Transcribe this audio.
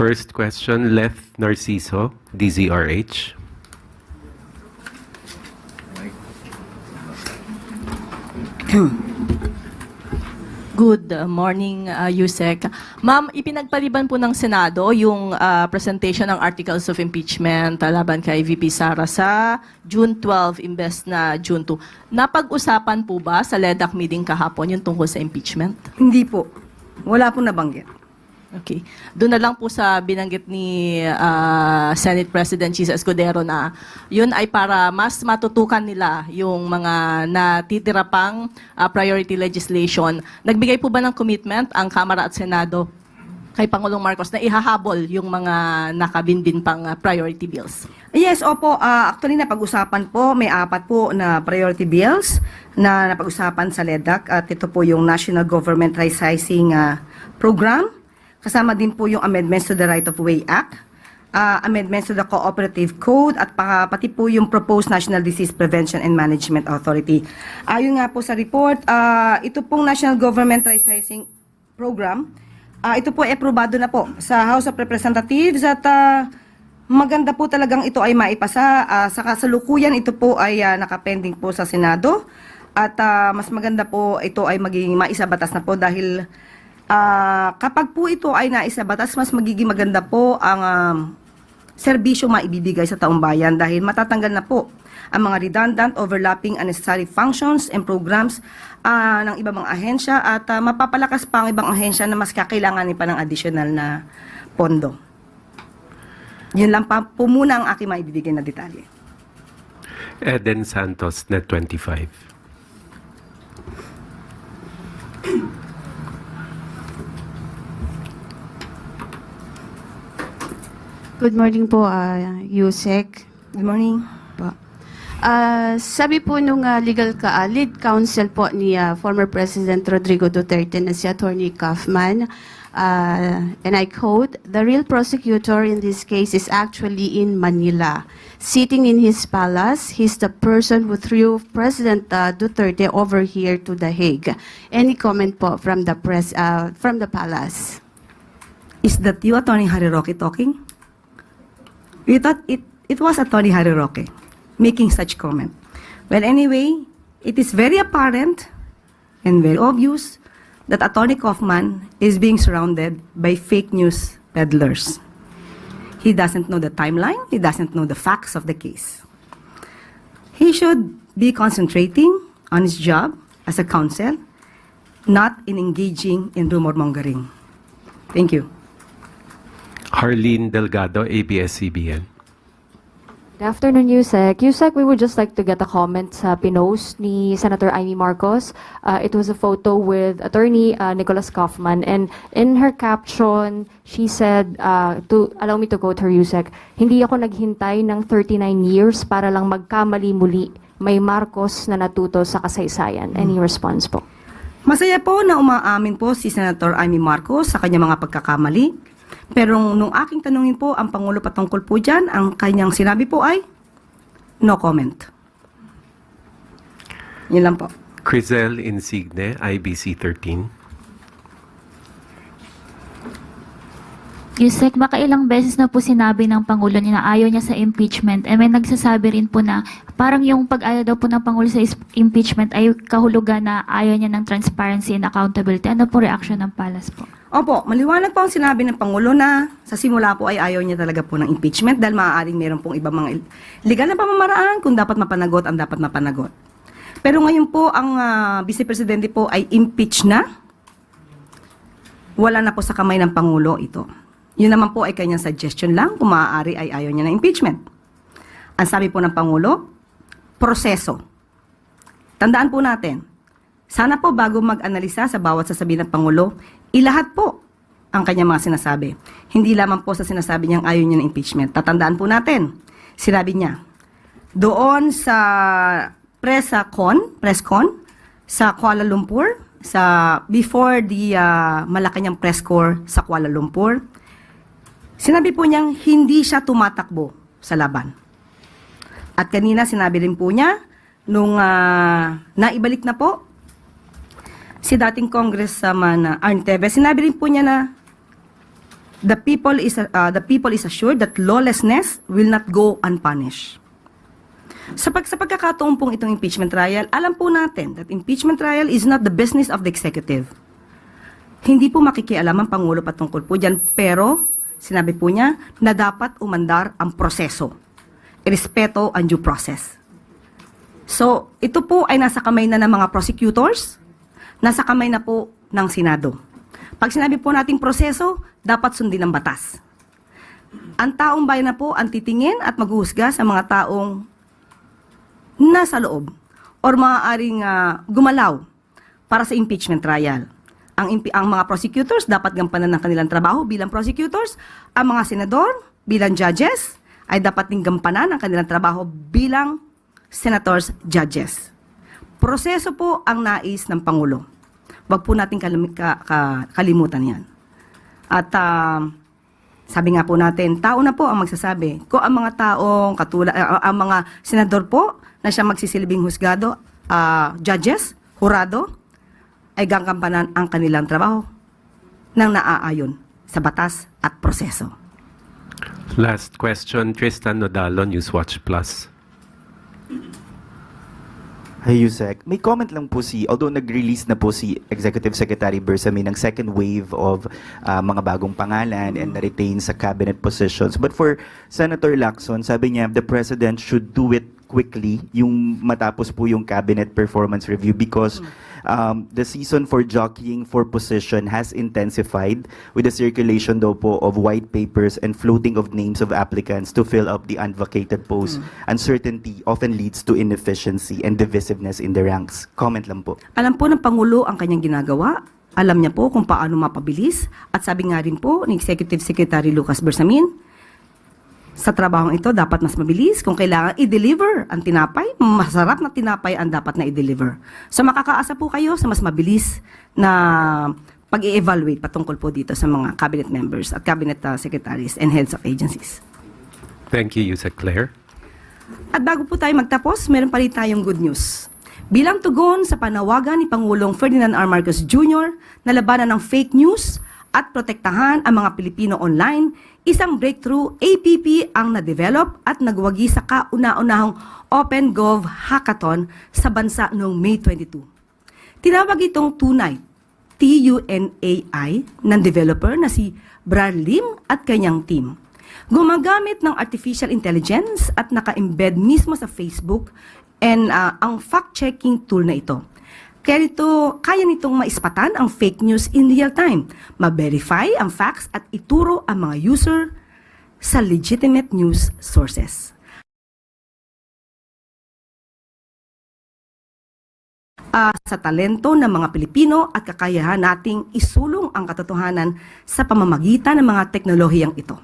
First question, Leth Narciso, DZRH. Good morning, Yusek. Ma'am, ipinagpaliban po ng Senado yung presentation ng Articles of Impeachment laban kay VP Sara sa June 12 imbes na June 2. Napag-usapan po ba sa LEDAC meeting kahapon yung tungkol sa impeachment? Hindi po. Wala po nabanggit. Okay. Doon na lang po sa binanggit ni Senate President Chisa Escudero na yun ay para mas matutukan nila yung mga natitira pang priority legislation. Nagbigay po ba ng commitment ang Kamara at Senado kay Pangulong Marcos na ihahabol yung mga nakabinbin pang priority bills? Yes, opo. Actually, napag-usapan po. May 4 po na priority bills na napag-usapan sa LEDAC. At ito po yung National Government Right-Sizing Program. Kasama din po yung amendments to the Right-of-Way Act, amendments to the Cooperative Code, at pati po yung proposed National Disease Prevention and Management Authority. Ayon nga po sa report, ito pong National Government Right-Sizing Program, ito po ay aprobado na po sa House of Representatives at maganda po talagang ito ay maipasa. Sa kasalukuyan, ito po ay nakapending po sa Senado at mas maganda po ito ay magiging maisabatas na po dahil kapag po ito ay naisabatas, mas magiging maganda po ang serbisyo maibibigay sa taong bayan dahil matatanggal na po ang mga redundant, overlapping, unnecessary functions and programs ng ibang mga ahensya at mapapalakas pa ang ibang ahensya na mas kakailanganin pa ng additional na pondo. Yun lang po muna ang aking maibibigay na detalye. Eden Santos, Net 25. Good morning po, Yusek. Good morning. Po. Sabi po nung lead counsel po ni former President Rodrigo Duterte na si Attorney Kaufman, and I quote, "The real prosecutor in this case is actually in Manila. Sitting in his palace, he's the person who threw President Duterte over here to The Hague." Any comment po from the from the palace? Is that you, Attorney Harry Roque, talking? We thought it was Attorney Harry Roque making such comment. Well, anyway, it is very apparent and very obvious that Attorney Kaufman is being surrounded by fake news peddlers. He doesn't know the timeline. He doesn't know the facts of the case. He should be concentrating on his job as a counsel, not in engaging in rumor mongering. Thank you. Harleen Delgado, ABS-CBN. Good afternoon, Yusek. Yusek, we would just like to get a comment sa pinost ni Senator Amy Marcos. It was a photo with Attorney Nicholas Kaufman, and in her caption, she said, allow me to quote her, Yusek, "Hindi ako naghintay ng 39 years para lang magkamali muli. May Marcos na natuto sa kasaysayan." Any response po? Masaya po na umaamin po si Senator Amy Marcos sa kanyang mga pagkakamali. Pero nung aking tanungin po ang Pangulo patungkol po dyan, ang kanyang sinabi po ay no comment. Yun lang po. Crizel Insigne, IBC 13. Yusek, baka ilang beses na po sinabi ng Pangulo niya na ayaw niya sa impeachment. And may nagsasabi rin po na parang yung pag-ayaw daw po ng Pangulo sa impeachment ay kahulugan na ayaw niya ng transparency and accountability. Ano po reaction ng Palace po? Opo, maliwanag po ang sinabi ng Pangulo na sa simula po ay ayaw niya talaga po ng impeachment dahil maaaring meron pong ibang mga legal na pamamaraan kung dapat mapanagot ang dapat mapanagot. Pero ngayon po ang Vice Presidente po ay impeach na. Wala na po sa kamay ng Pangulo ito. Yun naman po ay kanyang suggestion lang kung maaari ay ayaw niya ng impeachment. Ang sabi po ng Pangulo, proseso. Tandaan po natin, sana po bago mag-analisa sa bawat sasabihin ng Pangulo, ilahat po ang kanyang mga sinasabi. Hindi lamang po sa sinasabi niyang ayaw niya ng impeachment. Tatandaan po natin, sinabi niya, doon sa press con sa Kuala Lumpur, before the Malacanang press corps sa Kuala Lumpur, sinabi po niyang hindi siya tumatakbo sa laban. At kanina sinabi rin po niya, nung naibalik na po si dating Congressman Arn Teves, sinabi rin po niya na the people is assured that lawlessness will not go unpunished. Sa pagkakataon pong itong impeachment trial, alam po natin that impeachment trial is not the business of the executive. Hindi po makikialam ang Pangulo patungkol po dyan, pero sinabi po niya na dapat umandar ang proseso. Irespeto ang due process. So, ito po ay nasa kamay na ng mga prosecutors, nasa kamay na po ng Senado. Pag sinabi po nating proseso, dapat sundin ang batas. Ang taong bayan na po ang titingin at maghuhusga sa mga taong nasa loob or maaaring gumalaw para sa impeachment trial. Ang mga prosecutors dapat gampanan ng kanilang trabaho bilang prosecutors. Ang mga senador bilang judges ay dapat din gampanan ang kanilang trabaho bilang senators, judges. Proseso po ang nais ng Pangulo. Huwag po natin kalimutan yan. At sabi nga po natin, tao na po ang magsasabi. Kung ang mga taong ang mga senador po na siya magsisilbing husgado, judges, hurado, ay gagampanan ang kanilang trabaho nang naaayon sa batas at proseso. Last question, Tristan Nodalo, Newswatch Plus. Hi, Yusek. May comment lang po although nag-release na po si Executive Secretary Bersamin ng second wave of mga bagong pangalan and na-retain sa cabinet positions. But for Senator Lacson, sabi niya, the President should do it quickly, yung matapos po yung cabinet performance review because the season for jockeying for position has intensified with the circulation daw po of white papers and floating of names of applicants to fill up the unvacated posts. Uncertainty often leads to inefficiency and divisiveness in the ranks. Comment lang po. Alam po ng Pangulo ang kanyang ginagawa. Alam niya po kung paano mapabilis. At sabi nga rin po ni Executive Secretary Lucas Bersamin, sa trabahong ito, dapat mas mabilis. Kung kailangan i-deliver ang tinapay, masarap na tinapay ang dapat na i-deliver. So makakaasa po kayo sa mas mabilis na pag-i-evaluate patungkol po dito sa mga cabinet members at cabinet secretaries and heads of agencies. Thank you, Yusek Claire. At bago po tayo magtapos, meron pa rin tayong good news. Bilang tugon sa panawagan ni Pangulong Ferdinand R. Marcos Jr. na labanan ng fake news at protektahan ang mga Pilipino online, isang breakthrough APP ang na-develop at nagwagi sa kauna-unahang OpenGov Hackathon sa bansa noong May 22. Tinawag itong Tunay, TUNAI, ng developer na si Brad Lim at kanyang team. Gumagamit ng artificial intelligence at naka-embed mismo sa Facebook and ang fact-checking tool na ito. Kaya nitong maispatan ang fake news in real time, ma-verify ang facts at ituro ang mga user sa legitimate news sources. Sa talento ng mga Pilipino at kakayahan nating isulong ang katotohanan sa pamamagitan ng mga teknolohiyang ito.